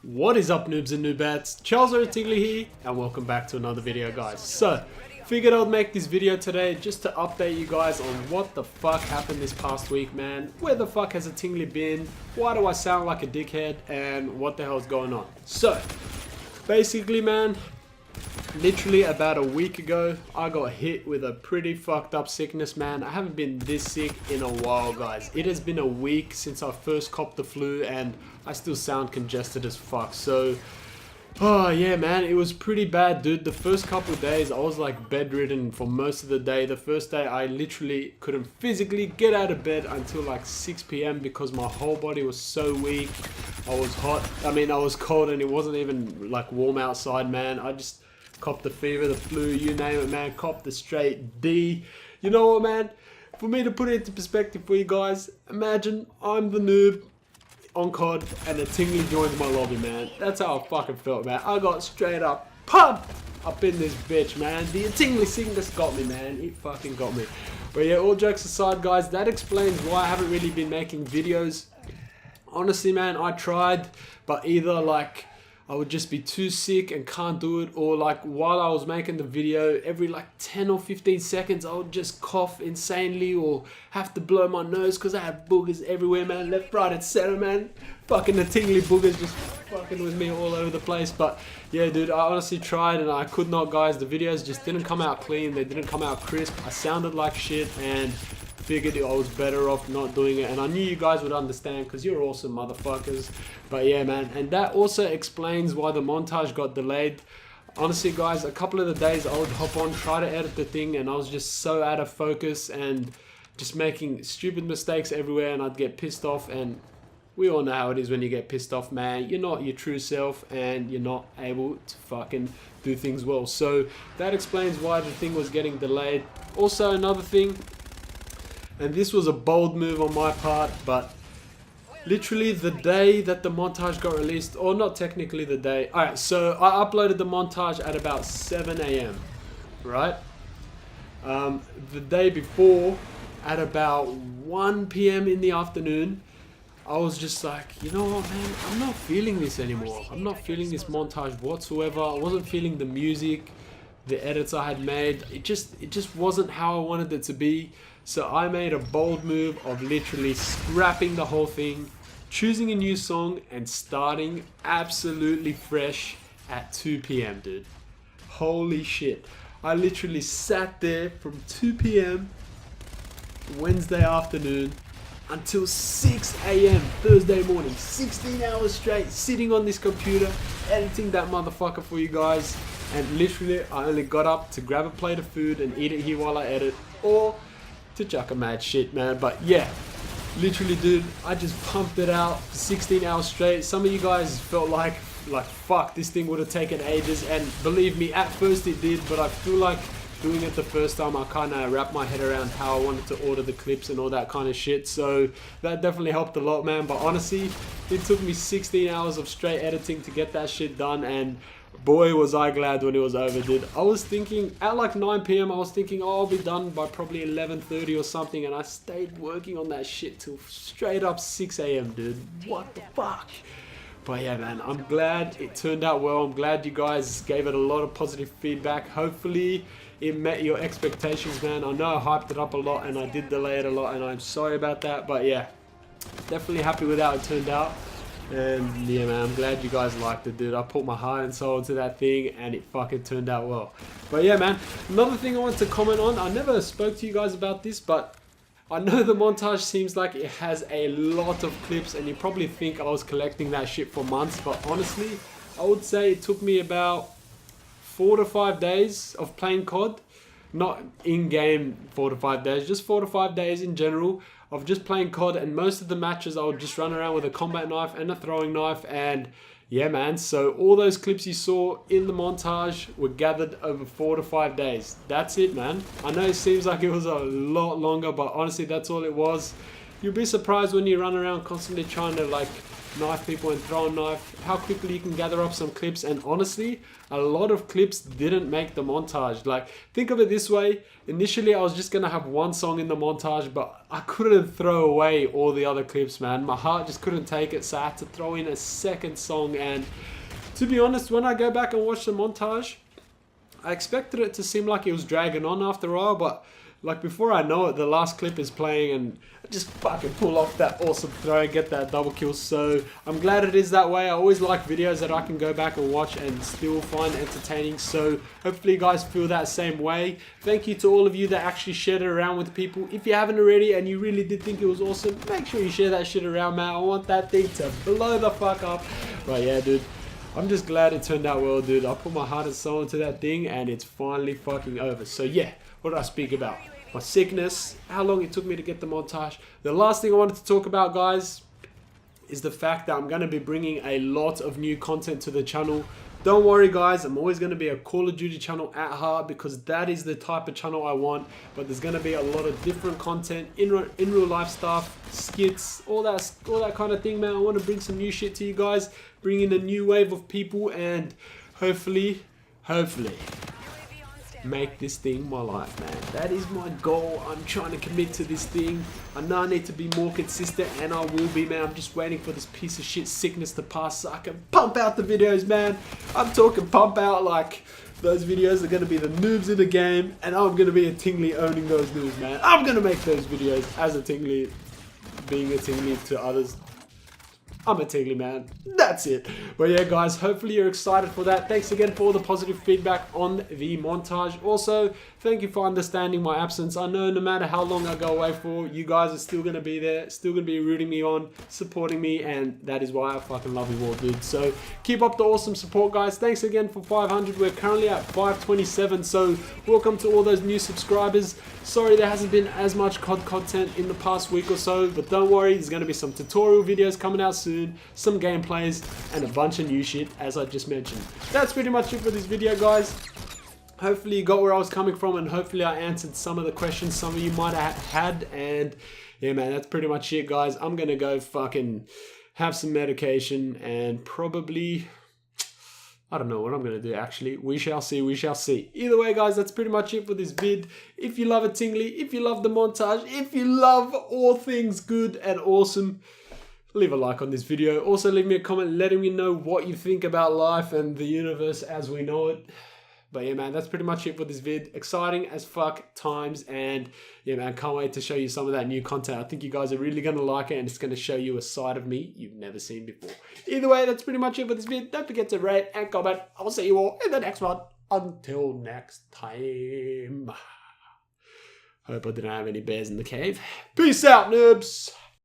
What is up, noobs and noobettes? Charles or Atingleee here, and welcome back to another video, guys. So, figured I'd make this video today just to update you guys on what the fuck happened this past week, man. Where the fuck has Atingleee been? Why do I sound like a dickhead? And what the hell's going on? So, basically, man, literally about a week ago, I got hit with a pretty fucked up sickness, man. I haven't been this sick in a while, guys. It has been a week since I first copped the flu, and I still sound congested as fuck. So, oh yeah, man, it was pretty bad, dude. The first couple of days, I was like bedridden for most of the day. The first day, I literally couldn't physically get out of bed until like 6 p.m. because my whole body was so weak. I was hot. I mean, I was cold, and it wasn't even like warm outside, man. I just copped the fever, the flu, you name it, man. Copped the straight D. You know what, man? For me to put it into perspective for you guys, imagine I'm the noob on COD and Atingleee joins my lobby, man. That's how I fucking felt, man. I got straight up pumped up in this bitch, man. The Atingleee sickness got me, man. It fucking got me. But yeah, all jokes aside, guys, that explains why I haven't really been making videos. Honestly, man, I tried, but either like I would just be too sick and can't do it, or like while I was making the video, every like 10 or 15 seconds I would just cough insanely or have to blow my nose because I had boogers everywhere, man. Left, right, etc, man. Fucking the Atingleee boogers just fucking with me all over the place. But yeah, dude, I honestly tried and I could not, guys. The videos just didn't come out clean. They didn't come out crisp. I sounded like shit and figured I was better off not doing it, and I knew you guys would understand because you're awesome motherfuckers. But yeah, man, and that also explains why the montage got delayed. Honestly, guys, a couple of the days I would hop on, try to edit the thing, and I was just so out of focus and just making stupid mistakes everywhere, and I'd get pissed off. And we all know how it is when you get pissed off, man. You're not your true self and you're not able to fucking do things well. So that explains why the thing was getting delayed. Also, another thing, and this was a bold move on my part, but literally the day that the montage got released, or not technically the day. Alright, so I uploaded the montage at about 7 a.m. right? The day before, at about 1 p.m. in the afternoon, I was just like, you know what, man, I'm not feeling this anymore. I'm not feeling this montage whatsoever. I wasn't feeling the music, the edits I had made. It just wasn't how I wanted it to be. So I made a bold move of literally scrapping the whole thing, choosing a new song, and starting absolutely fresh at 2 p.m, dude. Holy shit. I literally sat there from 2 p.m. Wednesday afternoon until 6 a.m. Thursday morning. 16 hours straight, sitting on this computer, editing that motherfucker for you guys. And literally, I only got up to grab a plate of food and eat it here while I edit, or to chuck a mad shit, man. But yeah, literally, dude, I just pumped it out for 16 hours straight. Some of you guys felt like fuck, this thing would have taken ages, and believe me, at first it did, but I feel like doing it the first time, I kind of wrapped my head around how I wanted to order the clips and all that kind of shit. So that definitely helped a lot, man. But honestly, it took me 16 hours of straight editing to get that shit done, and boy was I glad when it was over, dude. I was thinking at like 9 p.m, I was thinking, oh, I'll be done by probably 11:30 or something, and I stayed working on that shit till straight up 6 a.m, dude. What the fuck? But yeah, man, I'm glad it turned out well. I'm glad you guys gave it a lot of positive feedback. Hopefully it met your expectations, man. I know I hyped it up a lot and I did delay it a lot, and I'm sorry about that. But yeah, definitely happy with how it turned out. And yeah, man, I'm glad you guys liked it, dude. I put my heart and soul into that thing and it fucking turned out well. But yeah, man, another thing I wanted to comment on, I never spoke to you guys about this, but I know the montage seems like it has a lot of clips, and you probably think I was collecting that shit for months, but honestly, I would say it took me about 4 to 5 days of playing COD. Not in-game 4 to 5 days, just 4 to 5 days in general of just playing COD, and most of the matches I would just run around with a combat knife and a throwing knife. And yeah, man, so all those clips you saw in the montage were gathered over 4 to 5 days. That's it, man. I know it seems like it was a lot longer, but honestly, that's all it was. You'll be surprised when you run around constantly trying to like knife people and throw a knife, how quickly you can gather up some clips. And honestly, a lot of clips didn't make the montage. Like, think of it this way. Initially, I was just gonna have one song in the montage, but I couldn't throw away all the other clips, man. My heart just couldn't take it, so I had to throw in a second song. And to be honest, when I go back and watch the montage, I expected it to seem like it was dragging on after a while, but like before I know it, the last clip is playing and I just fucking pull off that awesome throw and get that double kill. So I'm glad it is that way. I always like videos that I can go back and watch and still find entertaining. So hopefully you guys feel that same way. Thank you to all of you that actually shared it around with people. If you haven't already and you really did think it was awesome, make sure you share that shit around, man. I want that thing to blow the fuck up. But yeah, dude, I'm just glad it turned out well, dude. I put my heart and soul into that thing and it's finally fucking over. So yeah, what did I speak about? My sickness, how long it took me to get the montage. The last thing I wanted to talk about, guys, is the fact that I'm going to be bringing a lot of new content to the channel. Don't worry, guys, I'm always going to be a Call of Duty channel at heart because that is the type of channel I want. But there's going to be a lot of different content, in real life stuff, skits, all that kind of thing, man. I want to bring some new shit to you guys, bring in a new wave of people, and hopefully make this thing my life, man. That is my goal. I'm trying to commit to this thing. I know I need to be more consistent, and I will be, man. I'm just waiting for this piece of shit sickness to pass so I can pump out the videos, man. I'm talking pump out like those videos are going to be the noobs in the game, and I'm going to be Atingleee owning those noobs, man. I'm going to make those videos as Atingleee, being Atingleee to others. I'm Atingleee, man. That's it. But yeah, guys, hopefully you're excited for that. Thanks again for all the positive feedback on the montage. Also, thank you for understanding my absence. I know no matter how long I go away for, you guys are still going to be there, still going to be rooting me on, supporting me, and that is why I fucking love you all, dude. So keep up the awesome support, guys. Thanks again for 500. We're currently at 527, so welcome to all those new subscribers. Sorry there hasn't been as much COD content in the past week or so, but don't worry, there's going to be some tutorial videos coming out soon, some gameplays, and a bunch of new shit, as I just mentioned. That's pretty much it for this video, guys. Hopefully you got where I was coming from, and hopefully I answered some of the questions some of you might have had. And yeah, man, that's pretty much it, guys. I'm going to go fucking have some medication and probably... I don't know what I'm going to do, actually. We shall see, we shall see. Either way, guys, that's pretty much it for this vid. If you love Atingleee, if you love the montage, if you love all things good and awesome, leave a like on this video. Also, leave me a comment letting me know what you think about life and the universe as we know it. But yeah, man, that's pretty much it for this vid. Exciting as fuck times, and yeah, man, can't wait to show you some of that new content. I think you guys are really going to like it, and it's going to show you a side of me you've never seen before. Either way, that's pretty much it for this vid. Don't forget to rate and comment. I'll see you all in the next one. Until next time. Hope I didn't have any bears in the cave. Peace out, noobs.